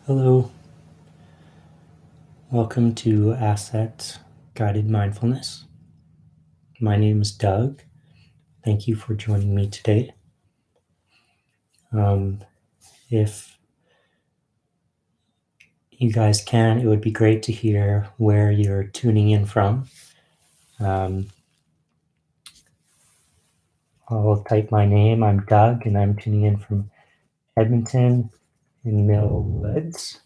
Hello, welcome to Asset Guided Mindfulness. My name is Doug. Thank you for joining me today. If you guys can, it would be great to hear where you're tuning in from. I'll type my name. I'm Doug, and I'm tuning in from Edmonton in Mill Woods.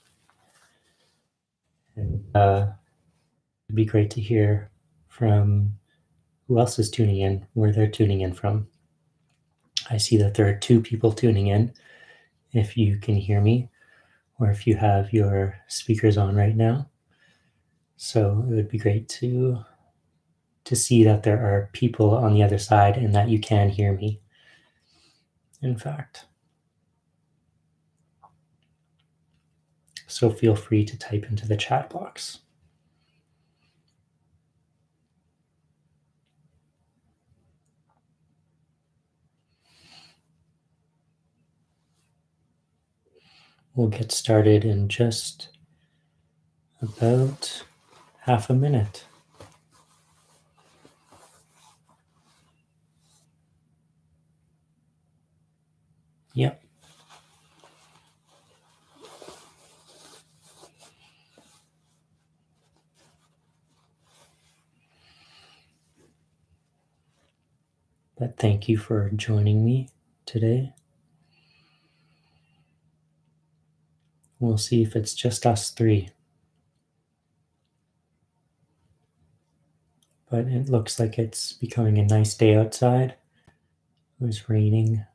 And it'd be great to hear from who else is tuning in, where they're tuning in from. I see that there are 2 people tuning in. If you can hear me, or if you have your speakers on right now. So it would be great to see that there are people on the other side and that you can hear me, in fact. So feel free to type into the chat box. We'll get started in just about half a minute. Yep. But thank you for joining me today. We'll see if it's just us 3. But it looks like it's becoming a nice day outside. It was raining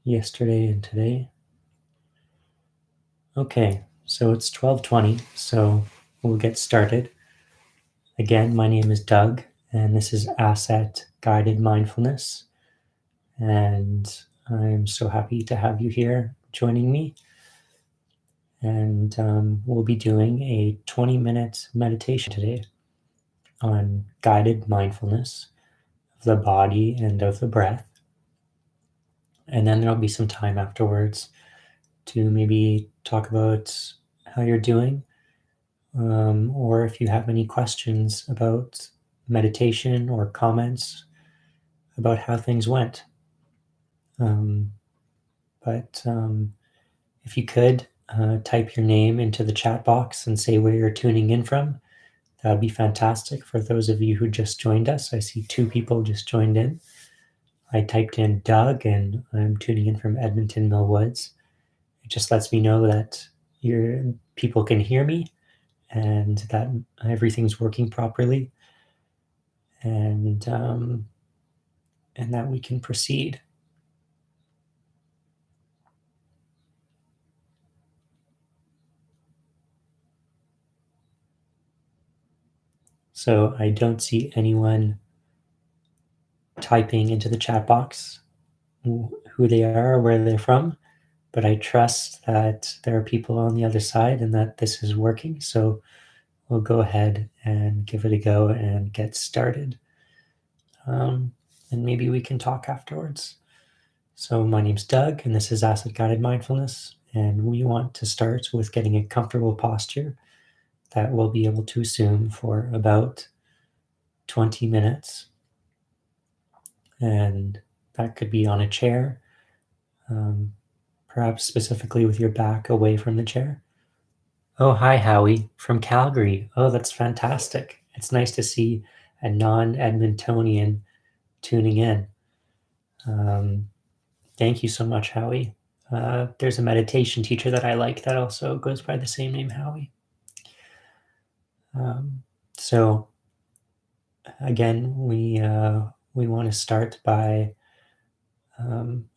yesterday and today. Okay, so it's 12:20, so we'll get started. Again, my name is Doug, and this is Asset Guided Mindfulness, and I'm so happy to have you here joining me. And we'll be doing a 20-minute meditation today on guided mindfulness of the body and of the breath. And then there'll be some time afterwards to maybe talk about how you're doing, or if you have any questions about meditation or comments about how things went. But if you could type your name into the chat box and say where you're tuning in from, that would be fantastic. For those of you who just joined us, I see 2 people just joined in. I typed in Doug, and I'm tuning in from Edmonton Mill Woods. It just lets me know that your people can hear me and that everything's working properly, and that we can proceed. So I don't see anyone typing into the chat box who they are or where they're from, but I trust that there are people on the other side and that this is working. So we'll go ahead and give it a go and get started. And maybe we can talk afterwards. So my name's Doug, and this is Asset Guided Mindfulness, and we want to start with getting a comfortable posture that we'll be able to assume for about 20 minutes. And that could be on a chair, perhaps specifically with your back away from the chair. Oh, hi, Howie from Calgary. Oh, that's fantastic. It's nice to see a non-Edmontonian tuning in. Thank you so much, Howie. There's a meditation teacher that I like that also goes by the same name, Howie. So again, we want to start by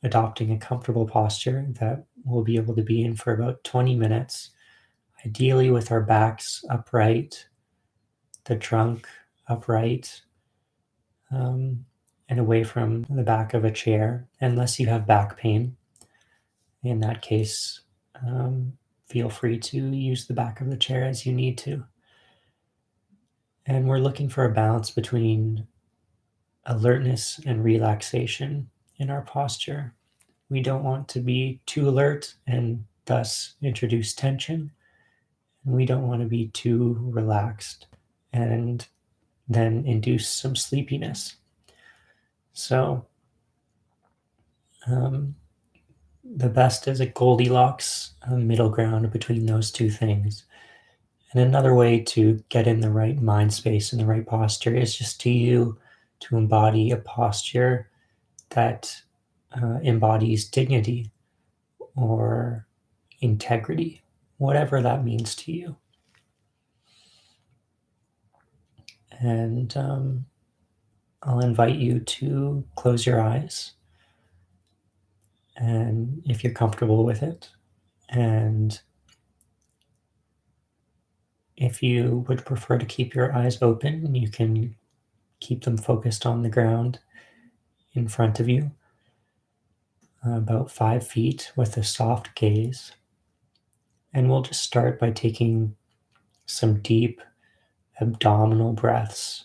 adopting a comfortable posture that we'll be able to be in for about 20 minutes, ideally with our backs upright, the trunk upright, and away from the back of a chair, unless you have back pain. In that case, feel free to use the back of the chair as you need to. And we're looking for a balance between alertness and relaxation in our posture. We don't want to be too alert and thus introduce tension. And we don't want to be too relaxed and then induce some sleepiness. So the best is a Goldilocks middle ground between those two things. And another way to get in the right mind space and the right posture is just to embody a posture that embodies dignity or integrity, whatever that means to you. And I'll invite you to close your eyes, and if you're comfortable with it, and if you would prefer to keep your eyes open, you can keep them focused on the ground in front of you, about 5 feet, with a soft gaze. And we'll just start by taking some deep abdominal breaths.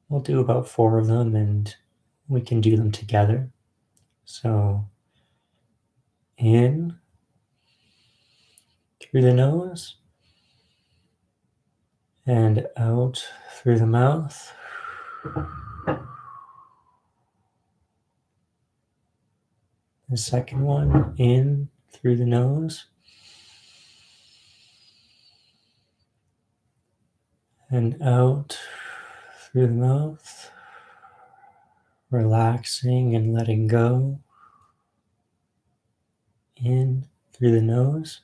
We'll do about 4 of them, and we can do them together. So in through the nose and out through the mouth. The second one, in through the nose and out through the mouth, relaxing and letting go. In through the nose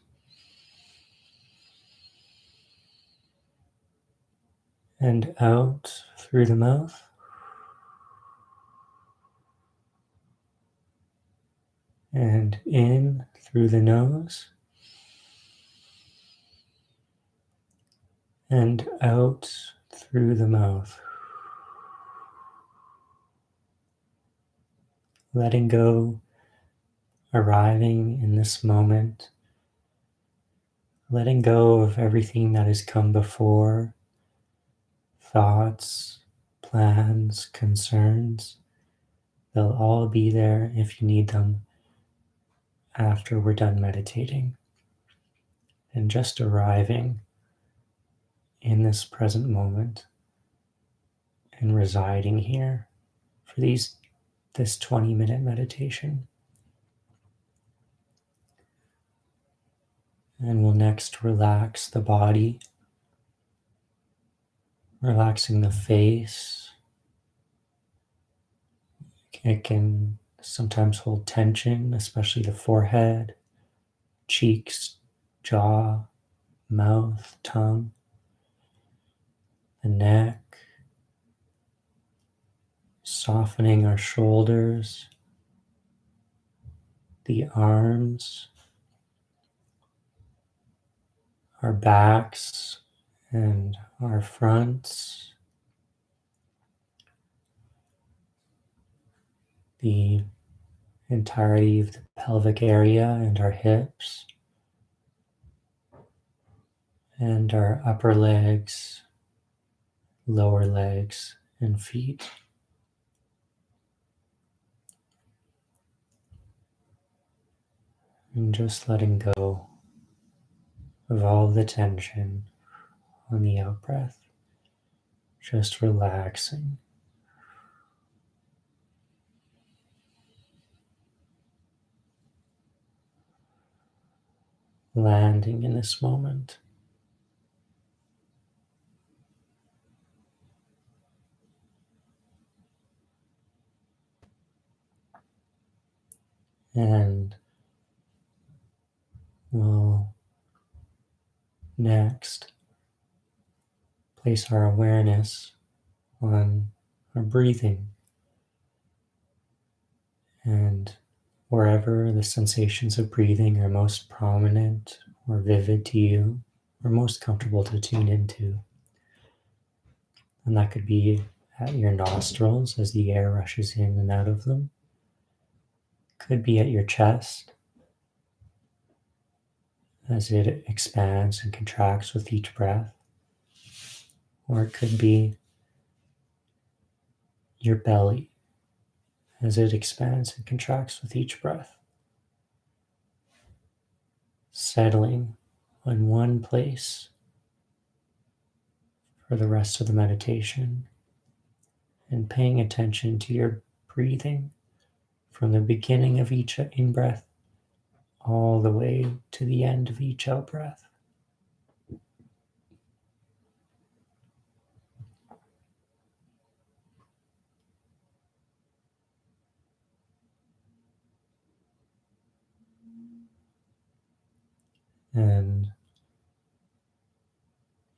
and out through the mouth. And in through the nose and out through the mouth. Letting go, arriving in this moment, letting go of everything that has come before, thoughts, plans, concerns. They'll all be there if you need them after we're done meditating. And just arriving in this present moment and residing here for this 20-minute meditation. And we'll next relax the body, relaxing the face. It can sometimes hold tension, especially the forehead, cheeks, jaw, mouth, tongue, the neck, softening our shoulders, the arms, our backs and our fronts, the entirety of the pelvic area and our hips, and our upper legs, lower legs, and feet. And just letting go of all the tension on the out breath, just relaxing. Landing in this moment. And we'll next place our awareness on our breathing, and wherever the sensations of breathing are most prominent or vivid to you, or most comfortable to tune into. And that could be at your nostrils as the air rushes in and out of them. Could be at your chest as it expands and contracts with each breath. Or it could be your belly as it expands and contracts with each breath. settling in one place for the rest of the meditation and paying attention to your breathing from the beginning of each in-breath all the way to the end of each out-breath. And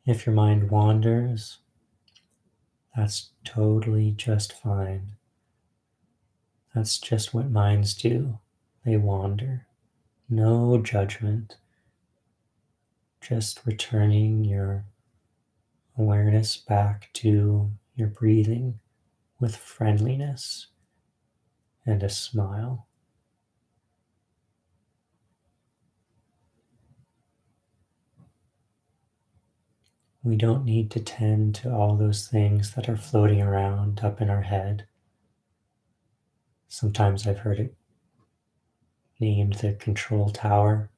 if your mind wanders, that's totally just fine. That's just what minds do. They wander. No judgment. Just returning your awareness back to your breathing with friendliness and a smile. We don't need to tend to all those things that are floating around up in our head. Sometimes I've heard it named the control tower.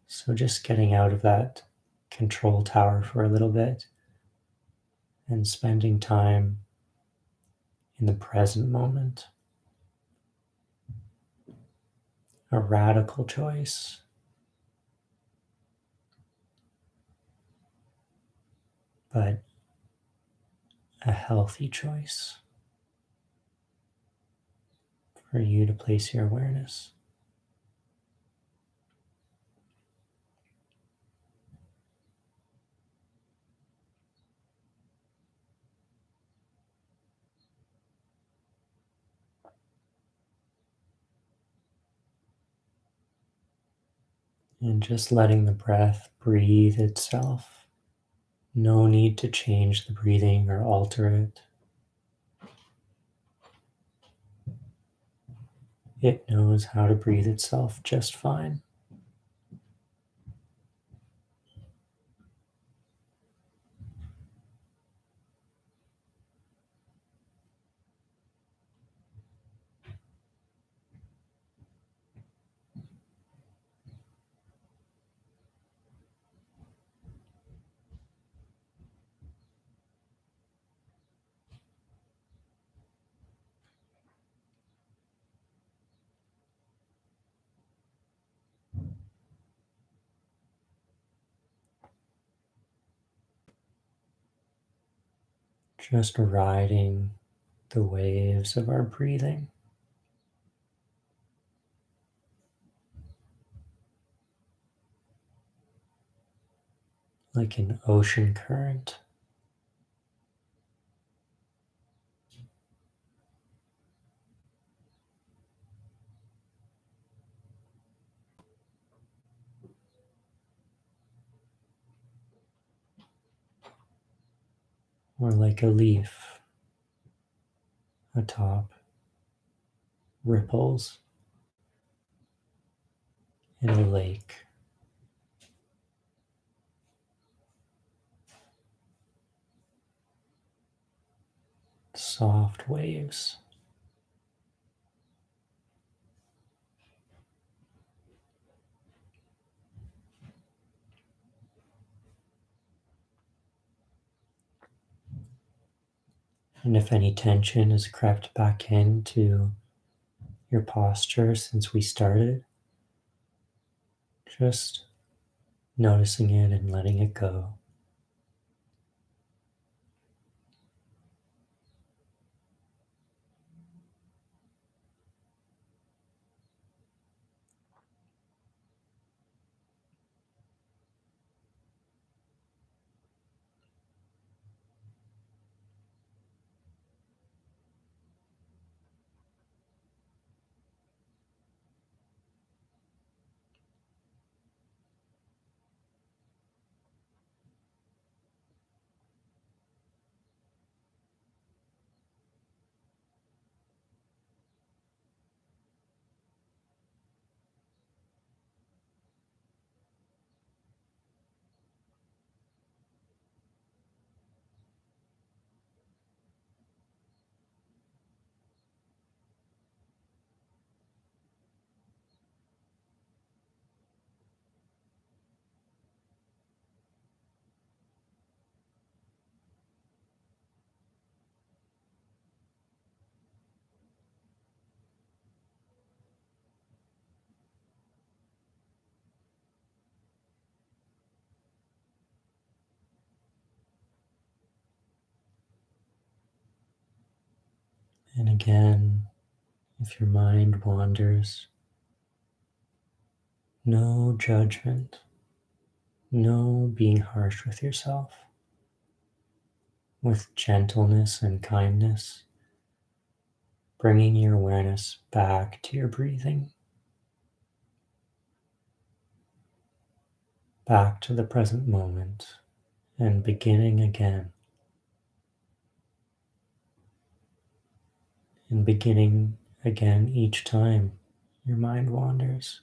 So just getting out of that control tower for a little bit and spending time in the present moment. A radical choice, but a healthy choice for you to place your awareness. And just letting the breath breathe itself. No need to change the breathing or alter it. It knows how to breathe itself just fine. Just riding the waves of our breathing. Like an ocean current. Or like a leaf atop ripples in a lake. Soft waves. And if any tension has crept back into your posture since we started, just noticing it and letting it go. And again, if your mind wanders, no judgment, no being harsh with yourself. With gentleness and kindness, bringing your awareness back to your breathing, back to the present moment, and beginning again. And beginning again each time your mind wanders,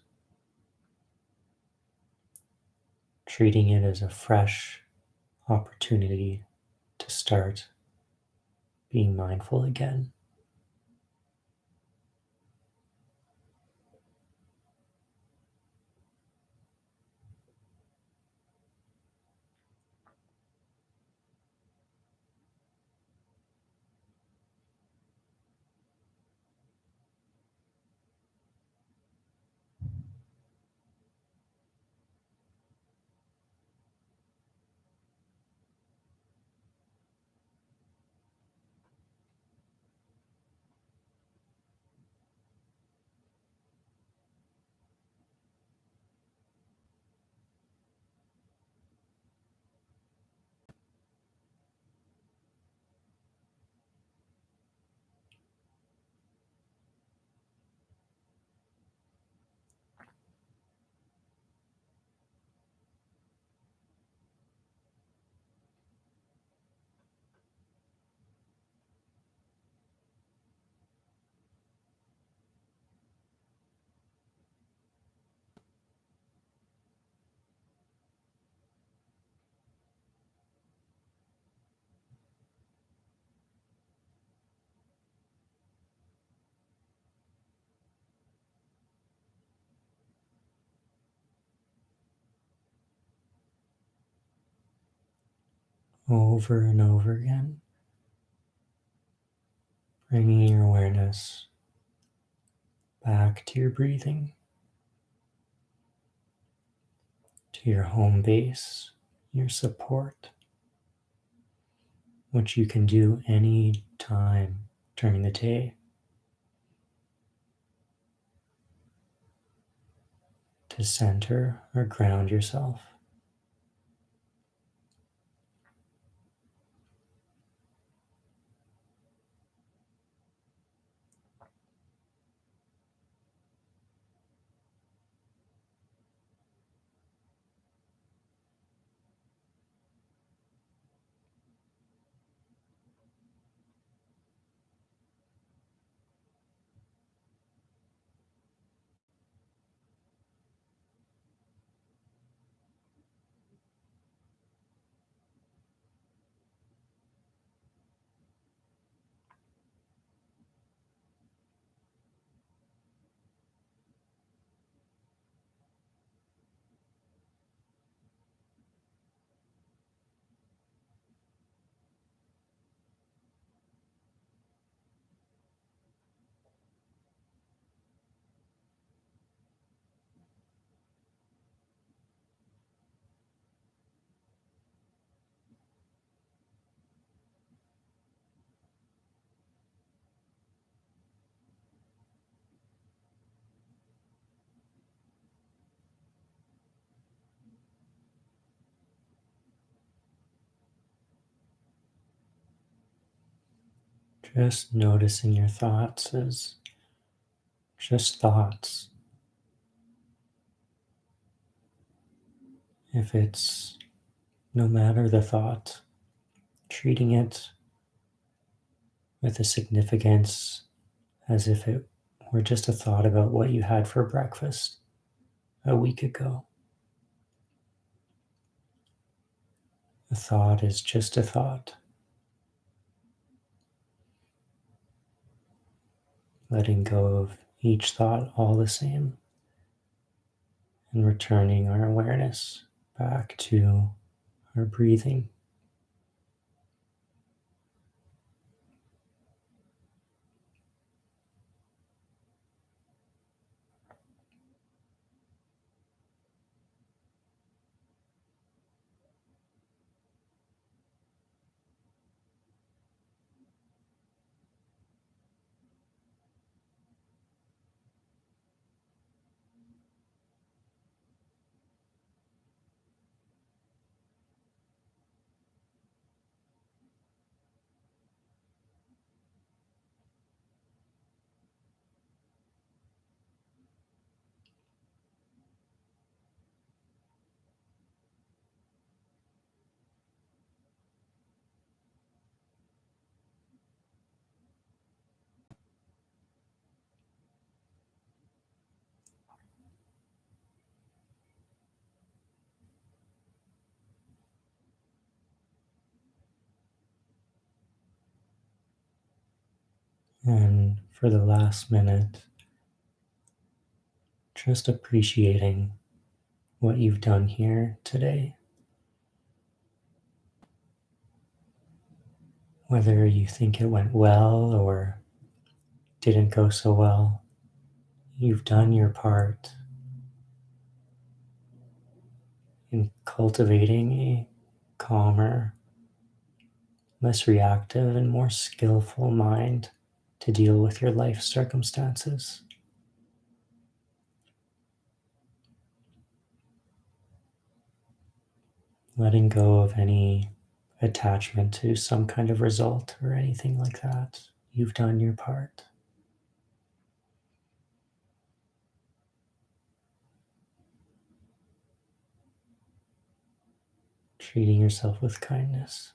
treating it as a fresh opportunity to start being mindful again. Over and over again, bringing your awareness back to your breathing, to your home base, your support, which you can do any time during the day to center or ground yourself. Just noticing your thoughts as just thoughts. If it's no matter the thought, treating it with a significance as if it were just a thought about what you had for breakfast a week ago. A thought is just a thought. Letting go of each thought all the same and returning our awareness back to our breathing. And for the last minute, just appreciating what you've done here today. Whether you think it went well or didn't go so well, you've done your part in cultivating a calmer, less reactive, and more skillful mind to deal with your life circumstances. Letting go of any attachment to some kind of result or anything like that. You've done your part. Treating yourself with kindness.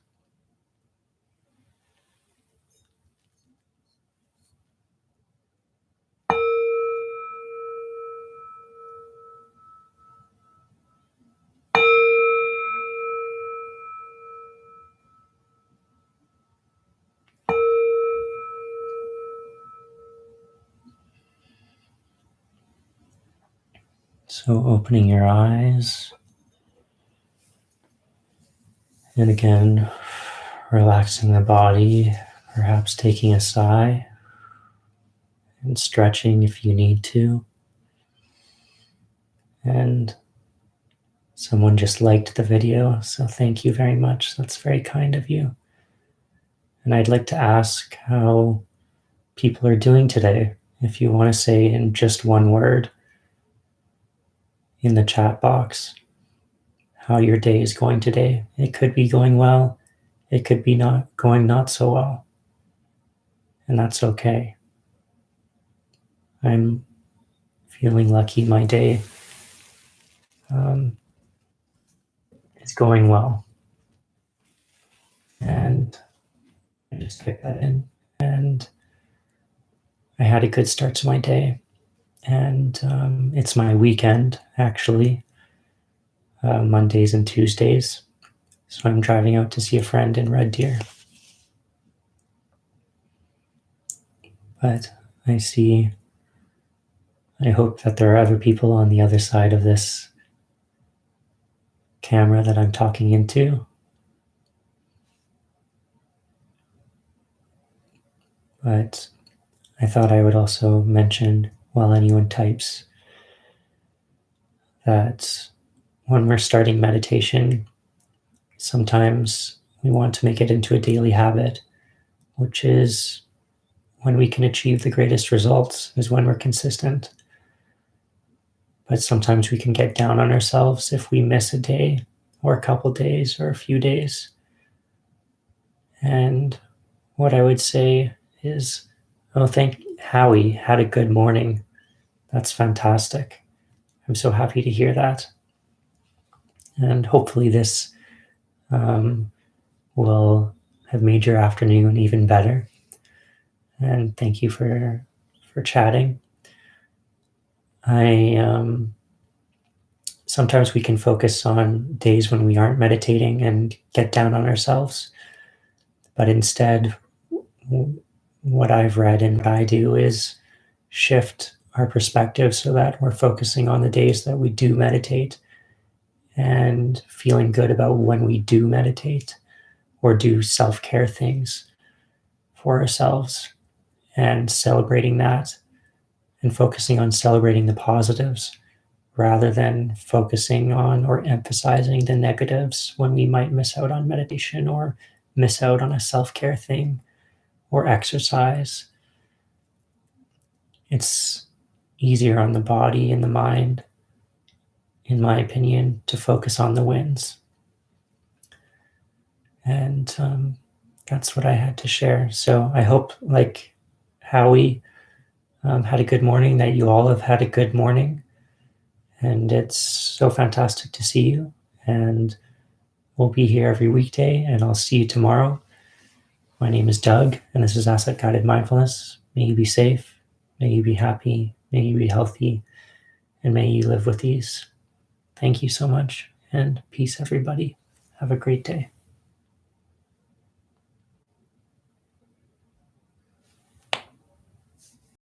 So opening your eyes, and again, relaxing the body, perhaps taking a sigh and stretching if you need to. And someone just liked the video, so thank you very much. That's very kind of you. And I'd like to ask how people are doing today. If you want to say in just one word in the chat box how your day is going today. It could be going well. It could be not so well. And that's okay. I'm feeling lucky my day is going well. And I just took that in. And I had a good start to my day. And it's my weekend, actually, Mondays and Tuesdays. So I'm driving out to see a friend in Red Deer. But I hope that there are other people on the other side of this camera that I'm talking into. But I thought I would also mention, while anyone types, that when we're starting meditation, sometimes we want to make it into a daily habit, which is when we can achieve the greatest results, is when we're consistent. But sometimes we can get down on ourselves if we miss a day or a couple days or a few days. And what I would say is, thank Howie, had a good morning. That's fantastic. I'm so happy to hear that. And hopefully this will have made your afternoon even better. And thank you for chatting. Sometimes we can focus on days when we aren't meditating and get down on ourselves. But instead, what I've read and what I do is shift our perspective so that we're focusing on the days that we do meditate and feeling good about when we do meditate or do self-care things for ourselves, and celebrating that and focusing on celebrating the positives rather than focusing on or emphasizing the negatives when we might miss out on meditation or miss out on a self-care thing or exercise. It's easier on the body and the mind, in my opinion, to focus on the wins. And that's what I had to share. So I hope, like Howie had a good morning, that you all have had a good morning. And it's so fantastic to see you. And we'll be here every weekday, and I'll see you tomorrow. My name is Doug, and this is Asset Guided Mindfulness. May you be safe, may you be happy, may you be healthy, and may you live with ease. Thank you so much, and peace, everybody. Have a great day.